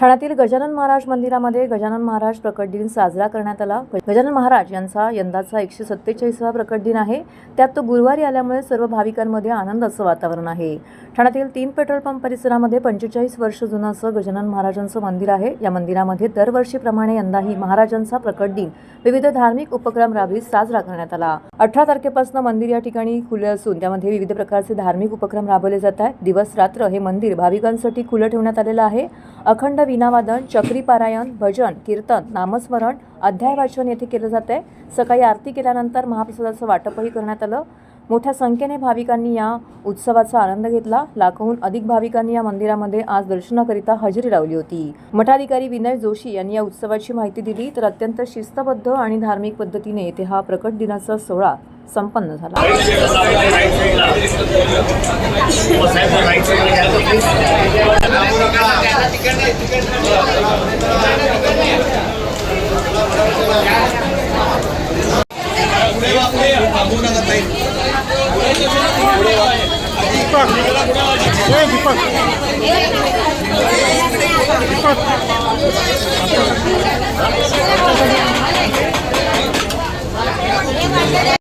ठाण्यातील गजानन महाराज मंदिरामध्ये गजानन महाराज प्रकट दिन साजरा करण्यात आला। गजानन महाराज यांचा यंदाचा 147वा प्रकट दिन आहे। त्यात तो गुरुवारी आल्यामुळे सर्व भाविकांमध्ये आनंदाचं वातावरण आहे। ठाण्यातील 3 पेट्रोल पंप परिसरामध्ये 45 वर्ष जुनं असं गजानन महाराजांचं मंदिर आहे। या मंदिरामध्ये दरवर्षीप्रमाणे यंदाही महाराजांचा प्रकट दिन विविध धार्मिक उपक्रम राबवीत साजरा करण्यात आला। 18 तारखेपासून मंदिर या ठिकाणी खुले असून त्यामध्ये विविध प्रकारचे धार्मिक उपक्रम राबवले जात आहेत। दिवस रात्र हे मंदिर भाविकांसाठी खुले ठेवण्यात आलेलं आहे। अखंड वीणावादन, चक्री पारायण, भजन, कीर्तन, नामस्मरण, अध्याय वाचन येथे केले जाते। सकाळी आरती केल्यानंतर महाप्रसादाचं वाटपही करण्यात आलं। मोठ्या संख्येने भाविकांनी या उत्सवाचा आनंद घेतला। लाखोहून अधिक भाविकांनी या मंदिरामध्ये आज दर्शनाकरिता हजेरी लावली होती। मठाधिकारी विनय जोशी यांनी या उत्सवाची माहिती दिली। तर अत्यंत शिस्तबद्ध आणि धार्मिक पद्धतीने येथे हा प्रकट दिनाचा सोहळा संपन्न झाला।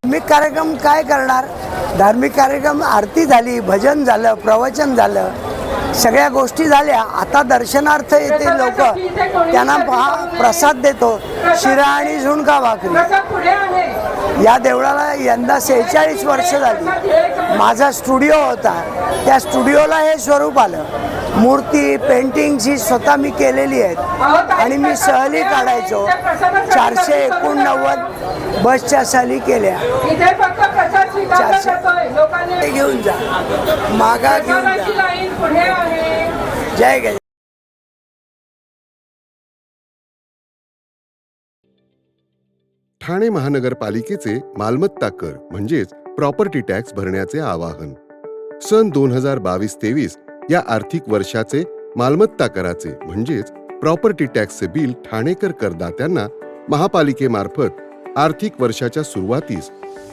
धार्मिक कार्यक्रम काय करणार? धार्मिक कार्यक्रम आरती झाली, भजन झालं, प्रवचन झालं, सगळ्या गोष्टी झाल्या। आता दर्शनार्थ येते लोक, त्यांना प्रसाद देतो, शिरा आणि झुणका भाकरी। या देवळाला यंदा 46 वर्ष झाली। माझा स्टुडिओ होता, त्या स्टुडिओला हे स्वरूप आलं। मूर्ती पेंटिंगची स्वतः मी केलेली आहेत आणि मी सहली काढायचो। 489 बसच्या सहली केल्या। 400 घेऊन जा, मागा घेऊन जा। जय गजानन। ठाणे महानगरपालिकेचे मालमत्ता कर म्हणजेच प्रॉपर्टी टॅक्स भरण्याचे आवाहन। सन 2022-23 या आर्थिक वर्षाचे मालमत्ता कराचे म्हणजेच प्रॉपर्टी टॅक्सचे बिल ठाणेकर करदात्यांना महापालिकेमार्फत आर्थिक वर्षाच्या सुरुवातीस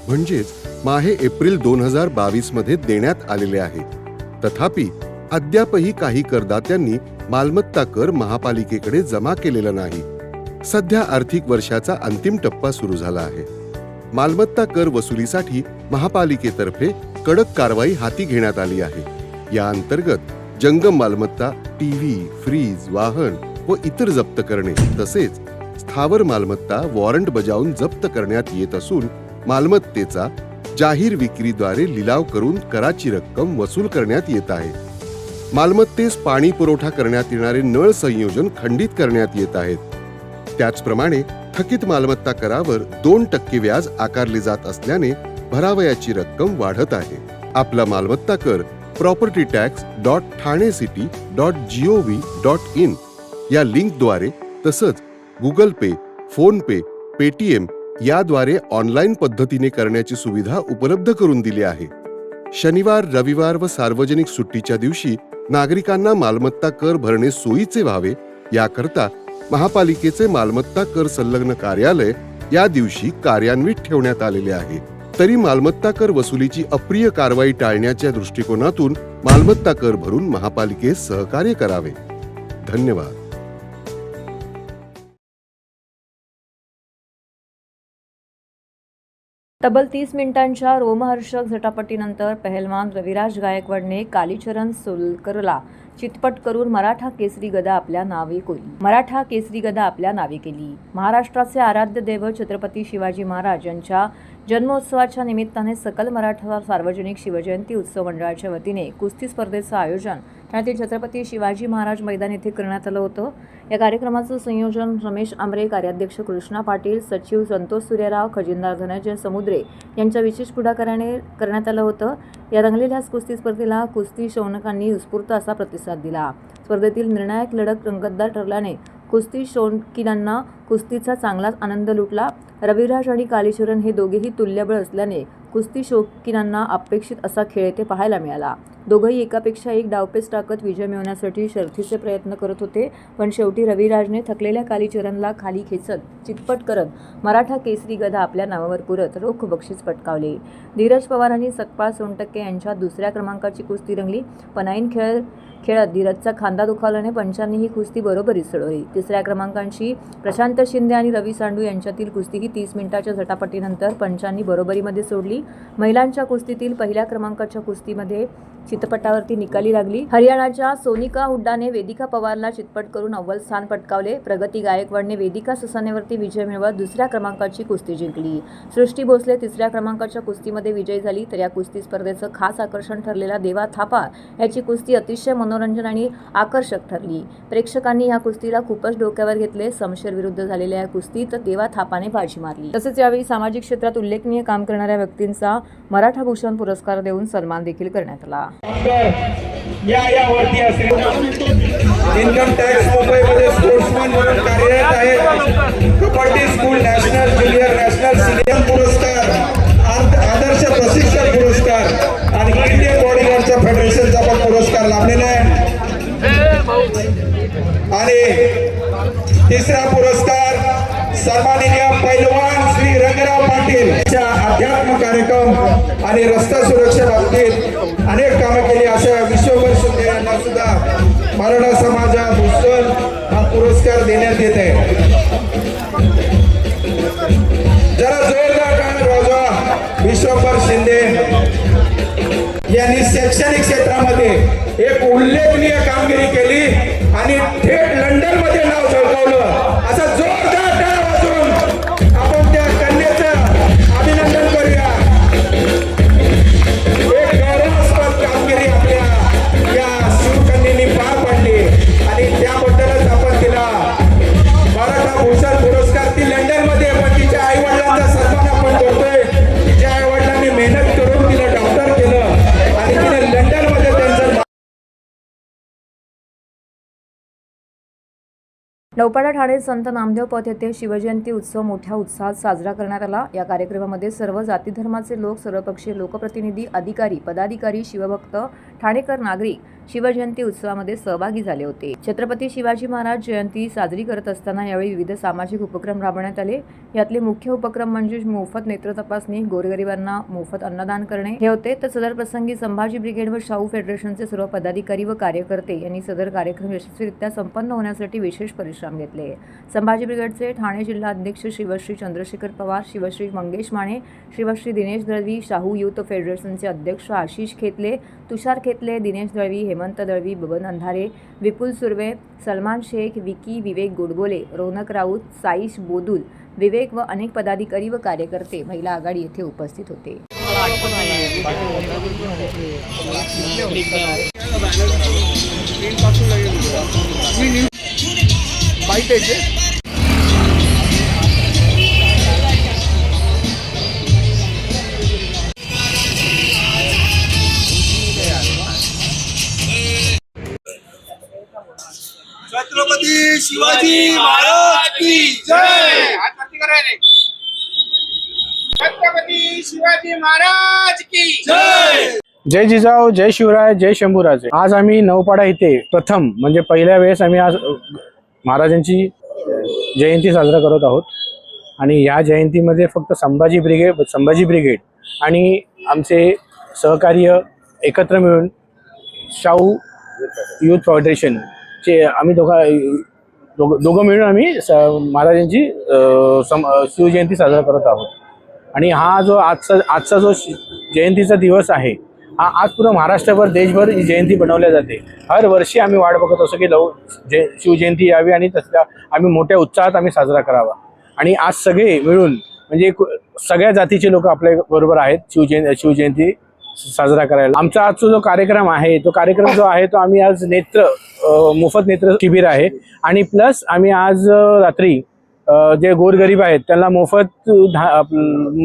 म्हणजेच माहे एप्रिल 2022 मध्ये देण्यात आलेले आहे। तथापि अद्यापही काही करदात्यांनी मालमत्ता कर महापालिकेकडे जमा केलेला नाही। सध्या आर्थिक वर्षाचा अंतिम टप्पा सुरू झाला आहे। मालमत्ता कर वसुलीसाठी महापालिकेतर्फे कडक कारवाई हाती घेण्यात आली आहे। या अंतर्गत जंगम मालमत्ता, टीव्ही, फ्रीज, वाहन व इतर जप्त करणे तसेच स्थावर मालमत्ता वॉरंट बजावून जप्त करण्यात येत असून मालमत्तेचा जाहीर विक्रीद्वारे लिलाव करून कराची रक्कम वसूल करण्यात येत आहे। मालमत्तेस पाणी पुरवठा करण्यात येणारे नळ संयोजन खंडित करण्यात येत आहेत। त्याचप्रमाणे थकीत मालमत्ता करावर 2% व्याज आकारले जात असल्याने भरावयाची रक्कम वाढत आहे। आपला मालमत्ता कर propertytax.thanecity.gov.in या लिंकद्वारे तसंच गुगल पे, फोन पे, पेटीएम याद्वारे ऑनलाईन पद्धतीने करण्याची सुविधा उपलब्ध करून दिली आहे। शनिवार, रविवार व सार्वजनिक सुट्टीच्या दिवशी नागरिकांना मालमत्ता कर भरणे सोयीचे व्हावे याकरता महापालिकेचे मालमत्ता कर संलग्न कार्यालय या दिवशी कार्यान्वित ठेवण्यात आलेले आहे। तरी मालमत्ता कर वसुलीची अप्रिय कारवाई टाळण्याच्या दृष्टिकोनातून मालमत्ता कर भरून महापालिकेस सहकार्य करावे। धन्यवाद। तब्बल 30 मिनिटांच्या रोमहर्षक झटापटीनंतर पहलवान रविराज गायकवाडने कालीचरण सोलकरला चितपट करून मराठा केसरी गदा आपल्या नावे केली। महाराष्ट्राचे आराध्य दैवत छत्रपती शिवाजी महाराज यांच्या जन्मोत्सवाच्या निमित्ताने सकल मराठा सार्वजनिक शिवजयंती उत्सव मंडळाच्या वतीने कुस्ती स्पर्धेचं आयोजन ठाण्यातील छत्रपती शिवाजी महाराज मैदान येथे करण्यात आलं होतं। या कार्यक्रमाचं संयोजन रमेश आमरे, कार्याध्यक्ष कृष्णा पाटील, सचिव संतोष सूर्यराव, खजिनदार धनंजय समुद्रे यांच्या विशेष पुढाकाराने करण्यात आलं होतं। या रंगलेल्या कुस्ती स्पर्धेला कुस्ती शौनकांनी उत्स्फूर्त असा प्रतिसाद दिला। स्पर्धेतील निर्णायक लढत रंगतदार ठरल्याने कुस्ती शौकीनांना कुस्तीचा चांगलाच आनंद लुटला। रविराज आणि कालीचरण हे दोघेही तुल्यबळ असल्याने कुस्ती शौकीनांना अपेक्षित असा खेळ येथे पाहायला मिळाला। दोघंही एकापेक्षा एक डावपेच टाकत विजय मिळवण्यासाठी शर्थीचे प्रयत्न करत होते, पण शेवटी रविराजने थकलेल्या कालीचरणला खाली खेचत चितपट करत मराठा केसरी गदा आपल्या नावावर पुरत रोख बक्षीस पटकावले. धीरज पवार आणि सकपाळ सोनटक्के यांच्यात दुसऱ्या क्रमांकाची कुस्ती रंगली. पनाईन खेळत धीरजचा खांदा दुखावल्याने पंचांनी ही कुस्ती बरोबरीत सोडवली. तिसऱ्या क्रमांकाची प्रशांत शिंदे आणि रवी सांडू यांच्यातील कुस्ती ही 30 मिनिटाच्या झटापटीनंतर पंचांनी बरोबरीमध्ये सोडली. महिलांच्या कुस्तीतील पहिल्या क्रमांकाच्या कुस्तीमध्ये चितपटावरती निकाली लागली. हरियाणाच्या सोनिका हुड्डाने वेदिका पवारला चितपट करून अव्वल स्थान पटकावले. प्रगती गायकवाडने वेदिका ससानेवरती विजय मिळवत दुसऱ्या क्रमांकाची कुस्ती जिंकली. सृष्टी भोसले तिसऱ्या क्रमांकाच्या कुस्तीमध्ये विजयी झाली. तर या कुस्ती स्पर्धेचं खास आकर्षण ठरलेला देवा थापा याची कुस्ती अतिशय मनोरंजन आणि आकर्षक ठरली. प्रेक्षकांनी या कुस्तीला खूपच डोक्यावर घेतले. समशेर विरुद्ध झालेल्या या कुस्तीत देवा थापाने बाजी मारली. तसेच यावेळी सामाजिक क्षेत्रात उल्लेखनीय काम करणाऱ्या व्यक्तींचा मराठा भूषण पुरस्कार देऊन सन्मान देखील करण्यात आला. यावरती असेल इन्कम टॅक्स मुंबईमध्ये स्पोर्ट्समन म्हणून कार्यरत आहेत. Kabaddi school national junior national senior पुरस्कार, आदर्श प्रशिक्षक पुरस्कार आणि इंडियन बॉडीगार्डच्या फेडरेशनचा पण पुरस्कार लाभलेला आहे. आणि तिसरा पुरस्कार सन्माननीय पैलवान श्री रंगराव पाटील च्या अध्यात्म कार्यक्रम आणि रस्ता सुरक्षा बाबतीत अनेक कामे केली अशा विश्वभर शिंदे यांना सुद्धा मराठा समाजाभूषण हा पुरस्कार देण्यात येत आहे. जरा जोरदार टाळ्या वाजवा. विश्वभर शिंदे यांनी शैक्षणिक क्षेत्रामध्ये एक उल्लेखनीय कामगिरी केली आणि थेट लंडन मध्ये नाव झळकावलं. असा जोरदार टाळ्या वाजवून आपण त्या कन्येचं अभिनंदन करूया. एक गौरवास्पद कामगिरी आपल्या या शिवकन्येने पार पाडली आणि त्याबद्दलच आपण तिला मराठा भूषण पुरस्कार, ती लंडन मध्ये पण तिच्या आई वडिलांचा सन्मान आपण करतोय. तिच्या आई वडिलांनी मेहनत करून तिला डॉक्टर केलं आणि तिने लंडन मध्ये त्यांचं नौपाडा ठाणे संत नामदेव पथ येथे शिवजयंती उत्सव मोठ्या उत्साहात साजरा करण्यात आला. या कार्यक्रमामध्ये सर्व जाती धर्माचे लोक, सर्वपक्षीय लोकप्रतिनिधी, अधिकारी, पदाधिकारी, शिवभक्त, ठाणेकर नागरिक शिवजयंती उत्सवामध्ये सहभागी झाले होते. छत्रपती शिवाजी महाराज जयंती साजरी करत असताना यावेळी विविध सामाजिक उपक्रम राबवण्यात आले. यातले मुख्य उपक्रम म्हणजे मोफत नेत्र तपासणी, गोरगरिबांना मोफत अन्नदान करणे हे होते. तर सदर प्रसंगी संभाजी ब्रिगेड व शाहू फेडरेशनचे सर्व पदाधिकारी व कार्यकर्ते यांनी सदर कार्यक्रम यशस्वीरित्या संपन्न होण्यासाठी विशेष परिश्रम घेतले. संभाजी ब्रिगेडचे ठाणे जिल्हा अध्यक्ष शिवश्री चंद्रशेखर पवार, शिवश्री मंगेश माने, शिवश्री दिनेश दळवी, शाहू युथ फेडरेशनचे अध्यक्ष आशिष खेतले, तुषार खेतले, दिनेश दळवी, हेमंत दळवी, बबन अंधारे, विपुल सुर्वे, सलमान शेख, विकी, विवेक गोडबोले, रौनक राऊत, साईश बोदुल, विवेक व अनेक पदाधिकारी व कार्यकर्ते महिला आघाडी येथे उपस्थित होते. छत्रपती शिवाजी महाराज की जय. छत्रपती शिवाजी महाराज की जय. जय जिजाऊ, जय शिवराय, जय शंभूराजे. आज आम्ही नौपाडा इथे प्रथम म्हणजे पहिल्या वेळेस आम्ही आज महाराजांची जयंती साजरा करत आहोत. आणि या जयंतीमध्ये फक्त संभाजी ब्रिगेड आणि आमचे सहकार्य एकत्र मिळून शाहू युथ फेडरेशन चे आम्ही दोघं मिळून आम्ही महाराजांची शिवजयंती साजरा करत आहोत. आणि हा जो आजचा जो जयंतीचा दिवस आहे हा आज पूर्ण महाराष्ट्रभर देशभर ही जयंती बनवल्या जाते. हर वर्षी आम्ही वाट बघत असतो की शिवजयंती यावी आणि तसल्या आम्ही मोठ्या उत्साहात आम्ही साजरा करावा. आणि आज सगळे मिळून म्हणजे सगळ्या जातीचे लोक आपल्या बरोबर आहेत शिवजयंती साजरा करायला. आमचा आजचा जो कार्यक्रम आहे तो आम्ही आज मोफत नेत्र शिबिर आहे आणि प्लस आम्ही आज रात्री जे गोरगरीब आहेत त्यांना मोफत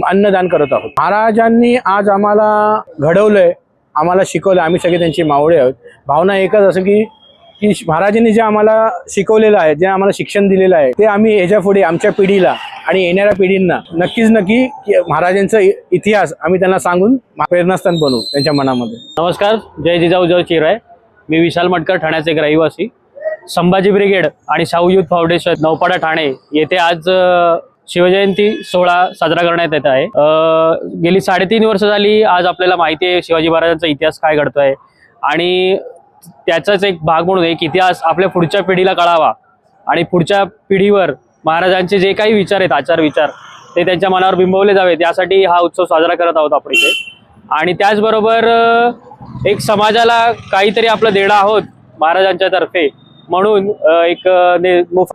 अन्नदान करत आहोत. महाराजांनी आज आम्हाला घडवलंय, आम्हाला शिकवलं, आम्ही सगळे त्यांचे मावळे आहोत. भावना एकच असं की की महाराजांनी जे आम्हाला शिकवलेलं आहे, जे आम्हाला शिक्षण दिलेलं आहे, ते आम्ही ह्याच्या पुढे आमच्या पिढीला आणि येणाऱ्या पिढींना नक्की महाराजांचा इतिहास आम्ही त्यांना सांगून प्रेरणास्थान बनवू त्यांच्या मनामध्ये. नमस्कार, जय जिजाऊ जय शिवराय. मी विशाल मटकर, ठाण्याचे एक रहिवासी. संभाजी ब्रिगेड आणि शाहू युथ फाउंडेशन नौपाडा ठाणे येथे आज शिवजयंती सोहळा साजरा करण्यात येत आहे. गेली 3.5 वर्ष झाली. आज आपल्याला माहिती आहे शिवाजी महाराजांचा इतिहास काय घडतोय आणि त्याचाच एक भाग म्हणून एक इतिहास आपल्या पुढच्या पिढीला कळावा आणि पुढच्या पिढीवर महाराजांचे जे काही विचार आहेत, आचार विचार, ते त्यांच्या मनावर बिंबवले जावेत, यासाठी हा उत्सव साजरा करत आहोत आपण इथे. आणि त्याचबरोबर एक समाजाला काहीतरी आपलं देणं आहोत महाराजांच्या तर्फे म्हणून एक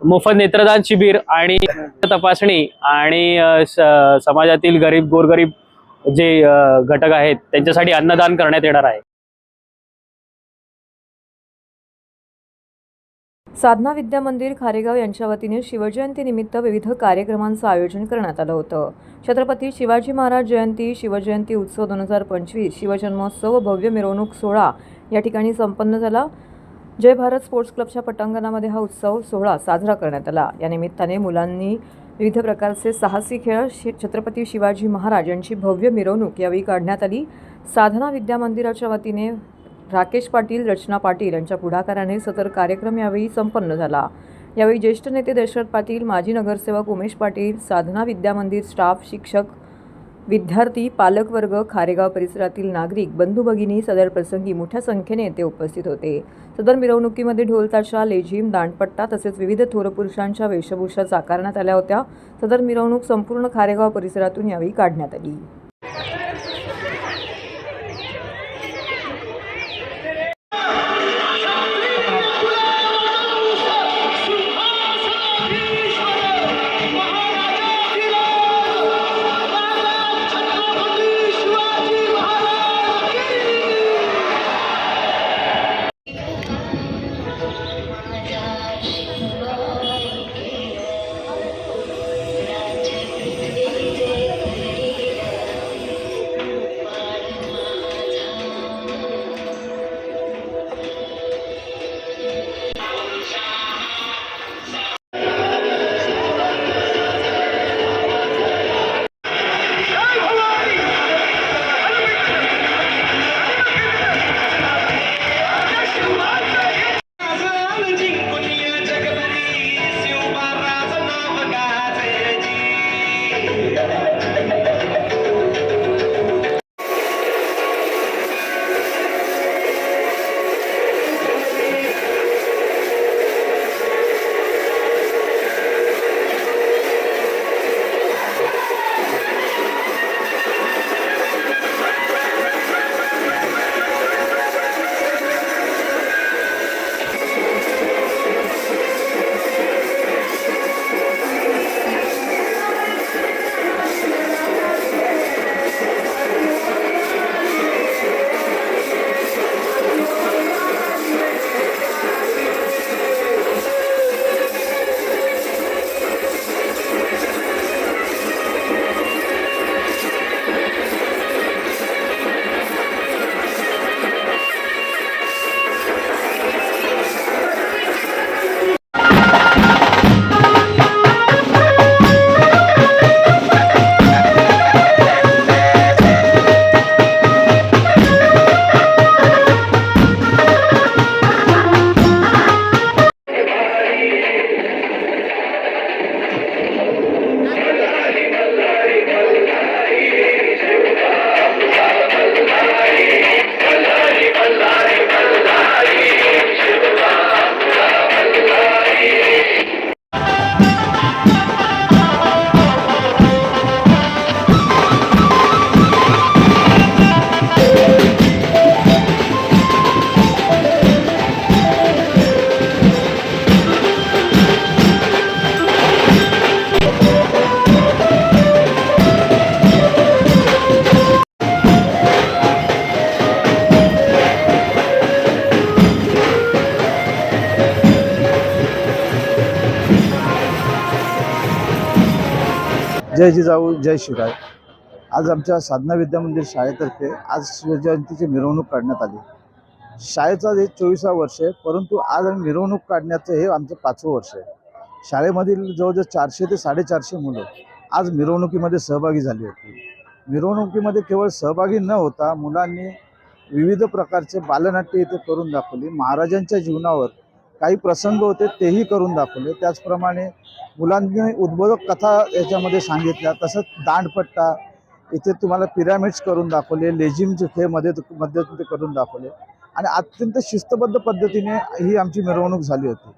मोफत नेत्रदान शिबिर आणि तपासणी आणि समाजातील गोरगरीब जे घटक आहेत त्यांच्यासाठी अन्नदान करण्यात येणार आहे. साधना विद्या मंदिर खारेगाव यांच्या वतीने शिवजयंतीनिमित्त विविध कार्यक्रमांचं आयोजन करण्यात आलं होतं. छत्रपती शिवाजी महाराज जयंती, शिवजयंती उत्सव 2025, शिवजन्मोत्सव व भव्य मिरवणूक सोहळा या ठिकाणी संपन्न झाला. जय भारत स्पोर्ट्स क्लबच्या पटांगणामध्ये हा उत्सव सोहळा साजरा करण्यात आला. या निमित्ताने मुलांनी विविध प्रकारचे साहसी खेळ, छत्रपती शिवाजी महाराज यांची भव्य मिरवणूक यावेळी काढण्यात आली. साधना विद्या मंदिराच्या वतीने राकेश पाटील, रचना पाटील यांच्या पुढाकाराने सदर कार्यक्रम यावेळी संपन्न झाला. यावेळी ज्येष्ठ नेते दशरथ पाटील, माजी नगरसेवक उमेश पाटील, साधना विद्या मंदिर स्टाफ, शिक्षक, विद्यार्थी, पालकवर्ग, खारेगाव परिसरातील नागरिक, बंधू भगिनी सदर प्रसंगी मोठ्या संख्येने येथे उपस्थित होते. सदर मिरवणुकीमध्ये ढोलताशा, लेझिम, दांडपट्टा तसेच विविध थोर पुरुषांच्या वेशभूषा साकारण्यात आल्या होत्या. सदर मिरवणूक संपूर्ण खारेगाव परिसरातून यावेळी काढण्यात आली. जय जिजाऊ जय शिवराय. आज आमच्या साधना विद्या मंदिर शाळेतर्फे आज शिवजयंतीची मिरवणूक काढण्यात आली. शाळेचा हे 24वा वर्ष आहे, परंतु आज आम्ही मिरवणूक काढण्याचं हे आमचं 5वं वर्ष आहे. शाळेमधील जवळजवळ 400 ते 450 मुलं आज मिरवणुकीमध्ये सहभागी झाली होती. मिरवणुकीमध्ये केवळ सहभागी न होता मुलांनी विविध प्रकारचे बालनाट्य इथे करून दाखवली. महाराजांच्या जीवनावर काही प्रसंग होते तेही करून दाखवले. त्याचप्रमाणे मुलांनी उद्बोधक कथा याच्यामध्ये सांगितल्या. तसंच दांडपट्टा इथे तुम्हाला पिरॅमिड्स करून दाखवले, लेझिमचे खेळ मध्येतून ते करून दाखवले आणि अत्यंत शिस्तबद्ध पद्धतीने ही आमची मिरवणूक झाली होती.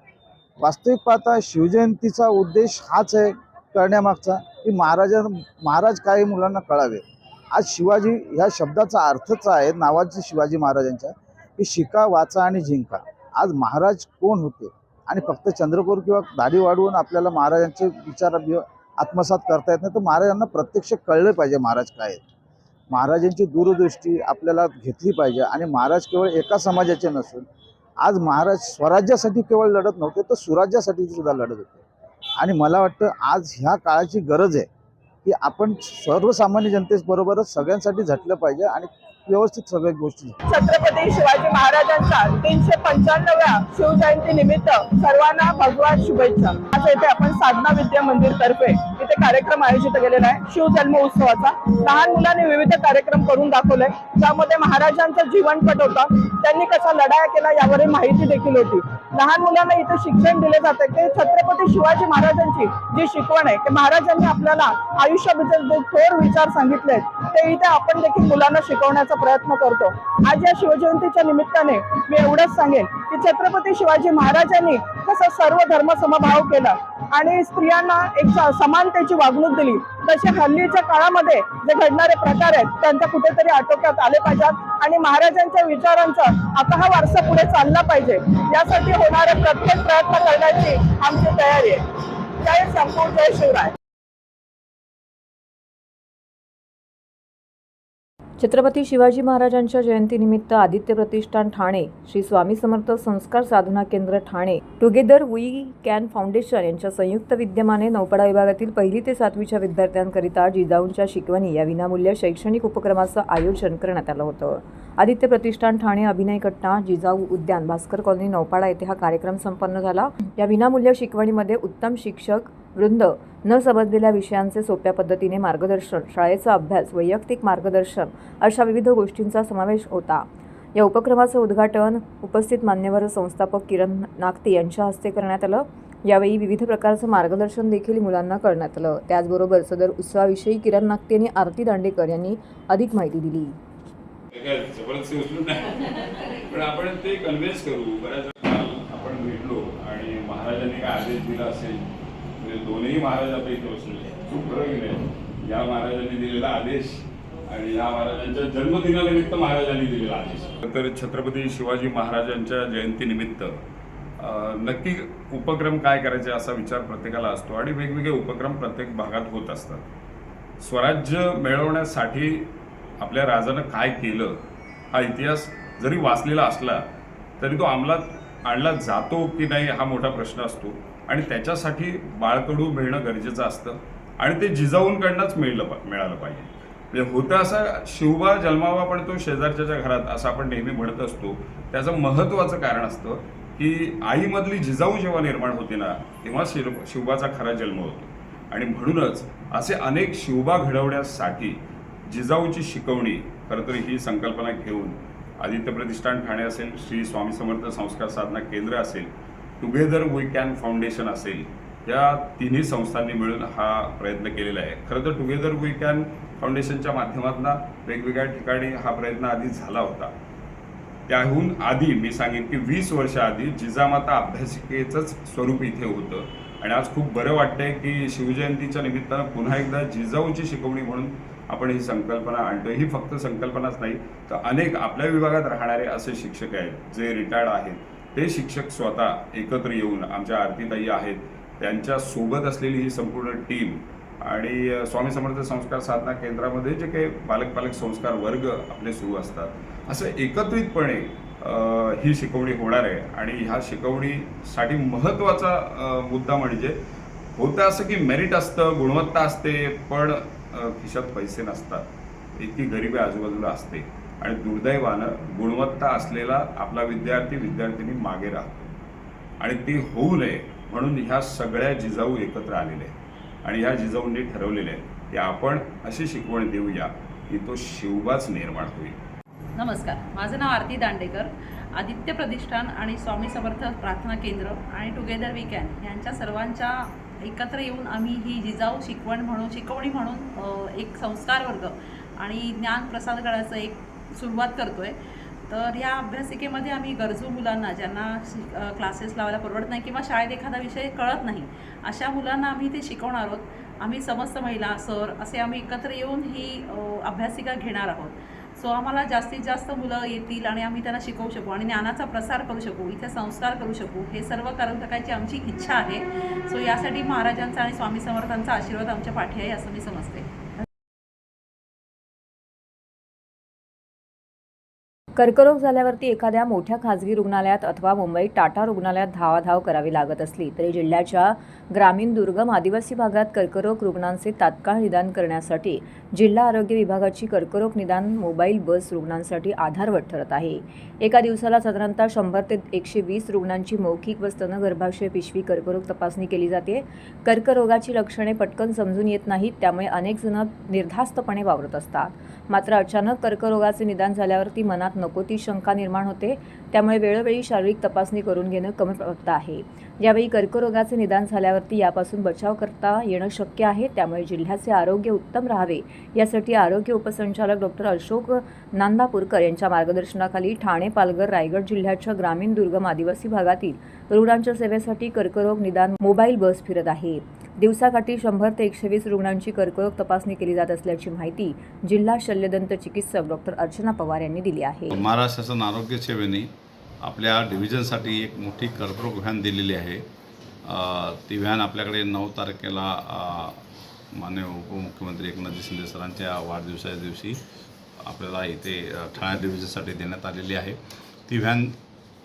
वास्तविक पाहता शिवजयंतीचा उद्देश हाच आहे करण्यामागचा की महाराज काय मुलांना कळावे. आज शिवाजी ह्या शब्दाचा अर्थच आहे नावाचे शिवाजी महाराजांच्या की शिका, वाचा आणि जिंका. आज महाराज कोण होते आणि फक्त चंद्रकोर किंवा दाढी वाढवून आपल्याला महाराजांचे विचार आत्मसात करता येत नाही. तर महाराजांना प्रत्यक्ष कळलं पाहिजे महाराज काय आहेत. महाराजांची दूरदृष्टी आपल्याला घेतली पाहिजे आणि महाराज केवळ एका समाजाचे नसून आज महाराज स्वराज्यासाठी केवळ लढत नव्हते तर सुराज्यासाठी सुद्धा लढत होते. आणि मला वाटतं आज ह्या काळाची गरज आहे की आपण सर्वसामान्य जनतेबरोबरच सगळ्यांसाठी झटलं पाहिजे आणि व्यवस्थित सगळ्या गोष्टी. छत्रपती शिवाजी महाराजांच्या 395व्या शिवजयंती निमित्त सर्वांना भगवान शुभेच्छा. आज येथे आपण साधना विद्या मंदिर तर्फे इथे कार्यक्रम आयोजित केलेला आहे शिवजन्म उत्सवाचा. लहान मुलांनी विविध कार्यक्रम करून दाखवले ज्यामध्ये महाराजांचं जीवनपट होता, त्यांनी कसा लढाया केला यावर माहिती देखील होती. लहान मुलांना इथे शिक्षण दिले जाते की छत्रपती शिवाजी महाराजांची जी शिकवण आहे की महाराजांनी आपल्याला आयुष्याबद्दल जे थोर विचार सांगितले ते इथे आपण देखील मुलांना शिकवण्याचा प्रयत्न करतो. आज या शिवजयंतीच्या निमित्ताने मी एवढंच सांगेन की छत्रपती शिवाजी महाराजांनी कसं सर्व धर्म समभाव केला आणि स्त्रियांना एक समानतेची वागणूक दिली, तसे हल्लीच्या काळामध्ये जे घडणारे प्रकार आहेत त्यांच्या कुठेतरी आटोक्यात आले पाहिजेत आणि महाराजांच्या विचारांचा आता हा वारसा पुढे चालला पाहिजे. यासाठी होणारे प्रत्येक प्रयत्न करण्याची आमची तयारी आहे. जय शंभू, जय शिवराय. छत्रपती शिवाजी महाराजांच्या जयंतीनिमित्त आदित्य प्रतिष्ठान Thane, Shri Swami Samarth Sanskar Sadhana Kendra Thane, together we can foundation यांच्या संयुक्त विद्यमाने नौपाडा विभागातील 1ली ते 7वीच्या विद्यार्थ्यांकरिता जिजाऊंच्या शिकवणी या विनामूल्य शैक्षणिक उपक्रमाचं आयोजन करण्यात आलं होतं. आदित्य प्रतिष्ठान ठाणे, अभिनय कट्टा, जिजाऊ उद्यान, भास्कर कॉलनी, नौपाडा येथे हा कार्यक्रम संपन्न झाला. या विनामूल्य शिकवणीमध्ये उत्तम शिक्षक वृंद, न समजलेल्या विषयांचे सोप्या पद्धतीने मार्गदर्शन, शाळेचा अभ्यास, वैयक्तिक मार्गदर्शन अशा विविध गोष्टींचा समावेश होता. या उपक्रमाचं उद्घाटन उपस्थित मान्यवर संस्थापक किरण नागते यांच्या हस्ते करण्यात आलं. यावेळी विविध प्रकारचं मार्गदर्शन देखील मुलांना करण्यात आलं. त्याचबरोबर सदर उत्सवाविषयी किरण नागते आणि आरती दांडेकर यांनी अधिक माहिती दिली. जबरदस्ती उचलून नाही पण आपण ते कन्व्हिन्स करू. बऱ्याच आपण भेटलो आणि महाराजांनी काय आदेश दिला असेल, म्हणजे दोन्ही महाराज आपल्या इथे बसले, खूप फरक नाही. या महाराजांनी दिलेला आदेश आणि या महाराजांच्या जन्मदिनानिमित्त महाराजांनी दिलेला आदेश. तर छत्रपती शिवाजी महाराजांच्या जयंतीनिमित्त नक्की उपक्रम काय करायचे असा विचार प्रत्येकाला असतो आणि वेगवेगळे उपक्रम प्रत्येक भागात होत असतात. स्वराज्य मिळवण्यासाठी आपल्या राजानं काय केलं हा इतिहास जरी वाचलेला असला तरी तो अंमलात आणला जातो की नाही हा मोठा प्रश्न असतो आणि त्याच्यासाठी बाळकडू मिळणं गरजेचं असतं आणि ते जिजाऊंकडनंच मिळालं पाहिजे. म्हणजे होतं असं शिवबा जन्मावा पण तो शेजारच्या घरात असं आपण नेहमी म्हणत असतो. त्याचं महत्त्वाचं कारण असतं की आईमधली जिजाऊ जेव्हा निर्माण होते ना तेव्हा शिवबाचा खरा जन्म होतो आणि म्हणूनच असे अनेक शिवबा घडवण्यासाठी जिजाऊची शिकवणी खरं तर ही संकल्पना घेऊन आदित्य प्रतिष्ठान ठाणे असेल, श्री स्वामी समर्थ संस्कार साधना केंद्र असेल, टुगेदर वी कॅन फाउंडेशन असेल, या तिन्ही संस्थांनी मिळून हा प्रयत्न केलेला आहे. खरं तर टुगेदर वी कॅन फाउंडेशनच्या माध्यमातून वेगवेगळ्या ठिकाणी हा प्रयत्न आधी झाला होता. त्याहून आधी मी सांगेन की 20 वर्ष आधी जिजामाता अभ्यासिकेचंच स्वरूप इथे होतं आणि आज खूप बरं वाटतंय की शिवजयंतीच्या निमित्तानं पुन्हा एकदा जिजाऊची शिकवणी म्हणून आपण ही संकल्पना आणतोय. ही फक्त संकल्पनाच नाही तर अनेक आपल्या विभागात राहणारे असे शिक्षक आहेत जे रिटायर्ड आहेत, ते शिक्षक स्वतः एकत्र येऊन आमच्या आरतीताई आहेत त्यांच्या सोबत असलेली ही संपूर्ण टीम आणि स्वामी समर्थ संस्कार साधना केंद्रामध्ये जे काही पालक संस्कार वर्ग आपले सुरू असतात असं एकत्रितपणे ही शिकवणी होणार आहे. आणि ह्या शिकवणीसाठी महत्त्वाचा मुद्दा म्हणजे होतं असं की मेरिट असतं, गुणवत्ता असते, पण खिशात पैसे नसतात, इतकी गरिबी आजूबाजूला असते. आणि दुर्दैवानं गुणवत्ता असलेला आपला विद्यार्थिनी मागे राहतो आणि ते होऊ नये म्हणून ह्या सगळ्या जिजाऊ एकत्र आलेल्या आहेत आणि ह्या जिजाऊंनी ठरवलेल्या आहेत की आपण अशी शिकवण देऊया की तो शिवबाच निर्माण होईल. नमस्कार, माझं नाव आरती दांडेकर. आदित्य प्रतिष्ठान आणि स्वामी समर्थ प्रार्थना केंद्र आणि टुगेदर वी कॅन यांच्या सर्वांच्या एकत्र येऊन आम्ही ही जिजाऊ शिकवणी म्हणून एक संस्कार वर्ग आणि ज्ञान प्रसार करण्याचं एक सुरुवात करतो आहे. तर ह्या अभ्यासिकेमध्ये आम्ही गरजू मुलांना, ज्यांना क्लासेस लावायला परवडत नाही किंवा शाळेत एखादा विषय कळत नाही, अशा मुलांना आम्ही ते शिकवणार आहोत. आम्ही समस्त महिला, सर असे आम्ही एकत्र येऊन ही अभ्यासिका घेणार आहोत. सो आम्हाला जास्तीत जास्त मुलं येतील आणि आम्ही त्यांना शिकवू शकू आणि ज्ञानाचा प्रसार करू शकू, इथे संस्कार करू शकू, हे सर्व करण्याची आमची इच्छा आहे. सो यासाठी महाराजांचा आणि स्वामी समर्थांचा आशीर्वाद आमच्या पाठी आहे असं मी समजते. कर्करोग झाल्यावरती एखाद्या मोठ्या खाजगी रुग्णालयात अथवा मुंबईत टाटा रुग्णालयात धावाधाव करावी लागत असली तरी जिल्ह्याच्या ग्रामीण दुर्गम आदिवासी भागात कर्करोग रुग्णांचे तात्काळ निदान करण्यासाठी जिल्हा आरोग्य विभागाची कर्करोग निदान मोबाईल बस रुग्णांसाठी आधारवत ठरत आहे. एका दिवसाला साधारणतः 100 ते 120 रुग्णांची मौखिक व स्तनगर्भाशय पिशवी कर्करोग तपासणी केली जाते. कर्करोगाची लक्षणे पटकन समजून येत नाहीत, त्यामुळे अनेक जण निर्धास्तपणे वावरत असतात. मात्र अचानक कर्करोगाचे निदान झाल्यावरती मनात नको ती शंका निर्माण होते. त्यामुळे वेळोवेळी शारीरिक तपासणी करून घेणं क्रमप्राप्त आहे. यावेळी कर्करोगाचे निदान झाल्यावरती यापासून बचाव करता येणं शक्य आहे. त्यामुळे जिल्ह्याचे आरोग्य उत्तम राहावे यासाठी आरोग्य उपसंचालक डॉक्टर अशोक नांदापूरकर यांच्या मार्गदर्शनाखाली ठाणे, पालघर, रायगड जिल्ह्याच्या ग्रामीण दुर्गम आदिवासी भागातील रुग्णांच्या सेवेसाठी कर्करोग निदान मोबाईल बस फिरत आहे. दिवसाकाठी 100 ते 120 रुग्णांची कर्करोग तपासणी केली जात असल्याची माहिती जिल्हा शल्यदंत चिकित्सक डॉक्टर अर्चना पवार यांनी दिली आहे. महाराष्ट्र शासन आरोग्य सेवेने आपल्या डिव्हिजनसाठी एक मोठी कर्करोग व्हॅन दिलेली आहे. ती व्हॅन आपल्याकडे 9 तारखेला माननीय उपमुख्यमंत्री एकनाथ शिंदे सरांच्या वाढदिवसाच्या दिवशी आपल्याला इथे ठाणे डिव्हिजनसाठी देण्यात आलेली आहे. ती व्हॅन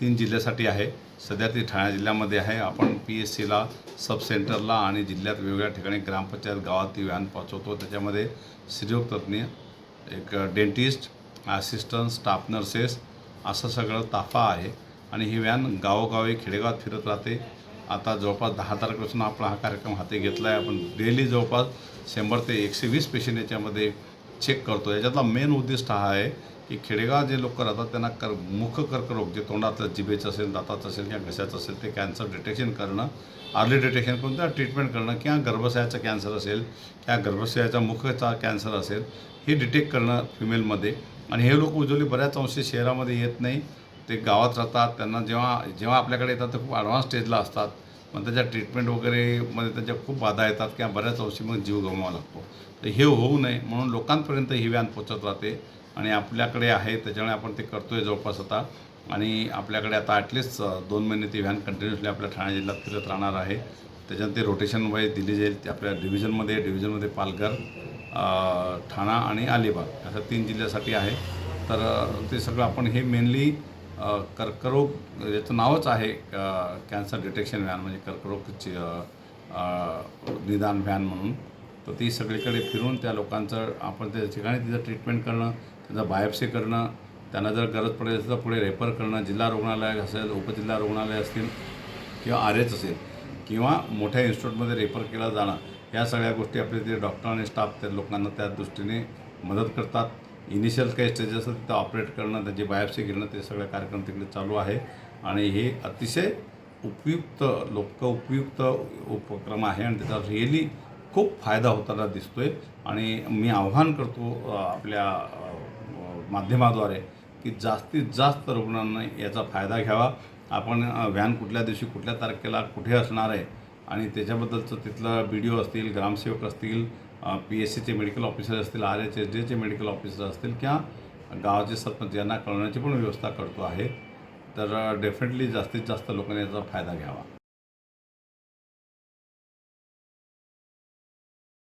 3 जिल्ह्यासाठी आहे. सध्या ती ठाणे जिल्ह्यामध्ये आहे. आपण PSCला, सब सेंटरला आणि जिल्ह्यात वेगवेगळ्या ठिकाणी ग्रामपंचायत गावात ती व्हॅन पोहोचवतो. त्याच्यामध्ये स्त्रीरोग तज्ज्ञ, एक डेंटिस्ट, असिस्टंट, स्टाफ नर्सेस असं सगळं ताफा आहे आणि ही व्हॅन गावोगावी खेडेगावात फिरत राहते. आता जवळपास 10 तारखेपासून आपण हा कार्यक्रम हाती घेतला आहे. आपण डेली जवळपास 100 ते 120 पेशंट याच्यामध्ये चेक करतो. याच्यातला मेन उद्दिष्ट हा आहे की खेडेगावात जे लोक राहतात त्यांना मुख कर्करोग, जे तोंडातलं, जिभेचं असेल, दाताचं असेल किंवा घशाचं असेल, ते कॅन्सर डिटेक्शन करणं, अर्ली डिटेक्शन करून त्याला ट्रीटमेंट करणं, किंवा गर्भाशयाचा कॅन्सर असेल किंवा गर्भाशयाचा मुखचा कॅन्सर असेल, हे डिटेक्ट करणं फिमेलमध्ये. आणि हे लोक उजवली बऱ्याच अंशी शहरामध्ये येत नाही, ते गावात राहतात. त्यांना जेव्हा आपल्याकडे येतात ते खूप ॲडव्हान्स स्टेजला असतात. मग त्याच्या ट्रीटमेंट वगैरेमध्ये त्यांच्या खूप बाधा येतात किंवा बऱ्याच अंशी मग जीव गमवावा लागतो. तर हे होऊ नये म्हणून लोकांपर्यंत ही व्हॅन पोचत राहते आणि आपल्याकडे आहे त्याच्यामुळे आपण ते करतो आहे जवळपास आता. आणि आपल्याकडे आता ॲटलिस्ट 2 महिने ती व्हॅन कंटिन्युअसली आपल्या ठाणे जिल्ह्यात फिरत राहणार आहे. त्याच्यानंतर ते रोटेशन वाईज दिली जाईल. ते आपल्या डिव्हिजनमध्ये पालघर, ठाणा आणि अलिबाग अशा 3 जिल्ह्यासाठी आहे. तर ते सगळं आपण हे मेनली कर्करोग, याचं नावच आहे कॅन्सर डिटेक्शन व्हॅन, म्हणजे कर्करोगची निदान व्हॅन म्हणून. तर ती सगळीकडे फिरून त्या लोकांचं आपण त्या ठिकाणी तिचं ट्रीटमेंट करणं, त्याचं बायोप्सी करणं, त्यांना जर गरज पडेल तर पुढे रेफर करणं, जिल्हा रुग्णालय असेल, उपजिल्हा रुग्णालय असतील किंवा RH असेल किंवा मोठ्या इन्स्टिट्यूटमध्ये रेफर केलं जाणं, या सगळ्या गोष्टी आपले ते डॉक्टर आणि स्टाफ त्या लोकांना त्या दृष्टीने मदत करतात. इनिशियल काही स्टेजेस असतात तिथं ऑपरेट करणं, त्याची बायोप्सी घेणं, ते सगळे कार्यक्रम तिकडे चालू आहे. आणि हे अतिशय उपयुक्त उपक्रम आहे आणि त्याचा रिअली खूप फायदा होताना दिसतो आहे. आणि मी आव्हान करतो आपल्या माध्यमाद्वारे की जास्तीत जास्त रुग्णांना याचा फायदा घ्यावा. आपण व्हॅन कुठल्या दिवशी, कुठल्या तारखेला, कुठे असणार आहे आणि त्याच्याबद्दलचं तिथलं BDO असतील, ग्रामसेवक असतील, PSCचे मेडिकल ऑफिसर असतील, RHSDचे मेडिकल ऑफिसर असतील किंवा गावाचे सरपंच यांना कळवण्याची पण व्यवस्था करतो आहे. तर डेफिनेटली जास्तीत जास्त लोकांनी याचा फायदा घ्यावा.